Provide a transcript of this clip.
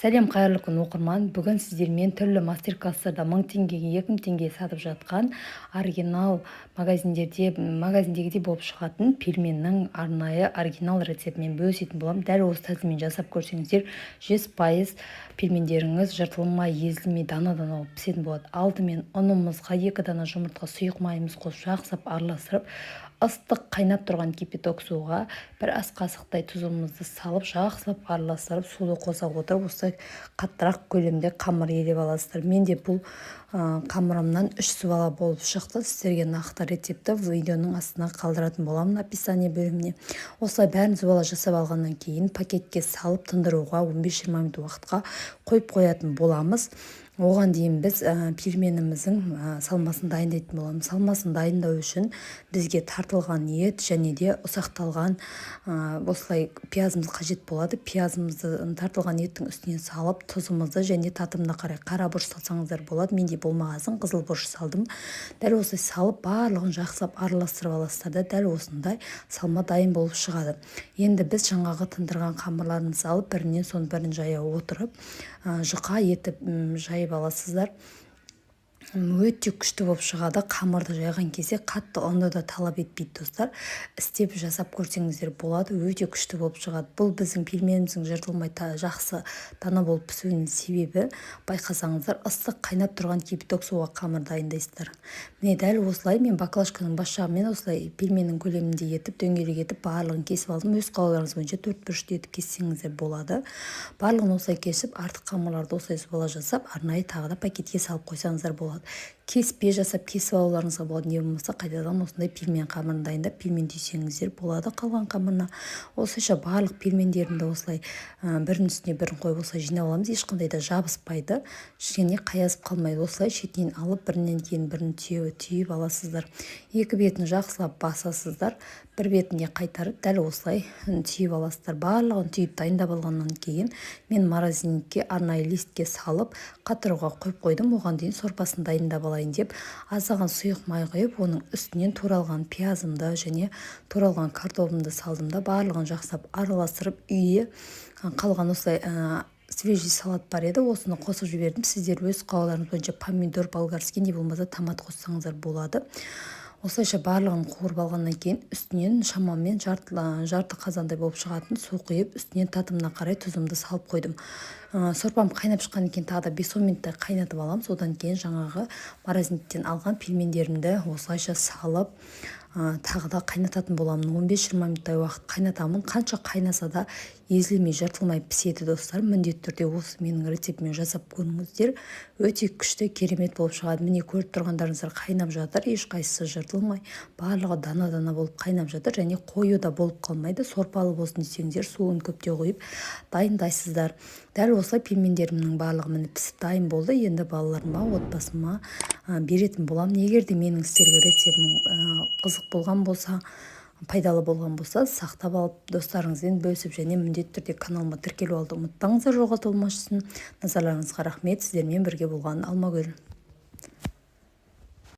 Сәлем, қайырлы күн оқырман. Бүгін сіздермен түрлі мастер-класстарда 1000 теңгеге 2000 теңге сатып жатқан оригинал магазиндегідей болып шығатын пельменнің арнайы оригинал рецептімен бөлісетін боламын. Дәл осы тәсілмен жасап көрсеңіздер 100% пельмендеріңіз жыртылмай, езілмей, дана-дана болып пісетін болады. Алдымен ұнымызға 2 дана жұмыртқа, сұйық майымыз қосып жақсылап араластырып, ыстық қайнап тұрған кипяток суға бір ас қасықтай тұзымызды салып жақсылап араластырып, суды қоса отырып, осылай қаттырақ көлемде қамыр елеп аласыздар. Менде бұл қамырымнан 3 суала болып шықты. Сіздерге нақты рецепті видеоның астына қалдыратын боламын, описание бөліміне. Осылай бәрін суала жасап алғаннан кейін пакетке салып тындыруға 15-20 минут уақытқа қойып қоятын боламыз. Оған дейін біз пельменіміздің салмасын дайындайтын боламыз. Салмасын дайындау үшін бізге тартылған ет және де ұсақталған осылай пиязымыз қажет болады. Пиязымызды тартылған еттің үстіне салып, тұзымызды және татымына қарай қара бұрыш салсаңыздар болады. Менде болмағасын қызыл бұрыш салдым. Дәл осылай салып, барлығын жақсылап араластырып аласыздар да дәл осындай салма дайын болып шығады. Енді біз жаңағы тындырған қамырларымызды алып, бірінен соң бірін жая отырып, жұқа етіп жайып аласыздар. Өте күшті болып шығады. Қамырды жайған кезде қатты ұнды да талап етпейді достар. Істеп жасап көрсеңіздер болады. Өте күшті болып шығады. Бұл біздің пельменіміздің жыртылмай жақсы дана болып пісуінің себебі, байқасаңыздар, ыстық қайнап тұрған кипяток суға қамыр дайындайсыздар. Міне дәл осылай мен баклажканың бас жағымен осылай пельменнің көлемінде етіп, дөңгелек етіп барлығын кесіп алдым. Өз қалауларыңыз бойынша 4 бұрышты етіп кессеңіздер болады. Барлығын осылай кесіп, артық қамырларды осылай суала жасап, арнайы тағы да пакетке салып қойсаңыздар болады. Кеспе жасап кесіп алуларыңызға болады. Не болмаса қайтадан осындай пельмен қамырын дайындап пельмен түйсеңіздер болады. Қалған қамырына осылайша барлық пельмендерімді осылай бірінің үстіне бірін қойып осылай жинап аламыз. Ешқандай да жабыспайды және қаясып қалмайды. Осылай шетінен алып бірінен кейін бірін түйіп аласыздар. Екі бетін жақсылап басасыздар. Бір бетіне қайтарып дәл осылай түйіп аласыздар. Барлығын түйіп дайындап алғаннан кейін мен морозильникке арнайы листке салып қатыруға қойып қойдым. Оған дейін сорпасын дайындап алайын деп аздаған сұйық май құйып, оның үстінен туралған пиязымды және туралған картоплымды салдым да барлығын жақсылап араластырып, үйде қалған осылай свежий салат бар еді, осыны қосып жібердім. Сіздер өз қалауларыңыз бойынша помидор, болгарский не болмаса томат қоссаңыздар болады. Осылайша барлығын қуырып алғаннан кейін үстінен шамамен жарты қазандай болып шығатын су құйып, үстінен татымына қарай тұзымды салып қойдым. Сорпам қайнап шыққаннан кейін тағы да 5-10 минуттай қайнатып аламын. Содан кейін жаңағы морозильниктен алған пельмендерімді осылайша салып тағы да қайнататын боламын. 15-20 минуттай уақыт қайнатамын. Қанша қайнаса да езілмей, жыртылмай піседі достар. Міндетті түрде осы менің рецептіммен жасап көріңіздер. Өте күшті, керемет болып шығады. Міне көріп тұрғандарыңыздар қайнап жатыр. Ешқайсысы жыртылмай, барлығы дана-дана болып қайнап жатыр және қою да болып қалмайды. Сорпалы болсын десеңіздер, суын көптеу құйып дайындайсыздар. Дәл осылай пельмендерімнің барлығы міне пісіп дайын болды. Енді балаларыма, отбасыма беретін боламын. Егер де менің сіздерге рецептім қызық болған болса, пайдалы болған болса, сақтап алып достарыңызбен бөлісіп және міндетті түрде каналыма тіркеліп алуды ұмытпаңыздар, жоғалтылмас үшін. Назарларыңызға рахмет. Сіздермен бірге болған Алмагүл.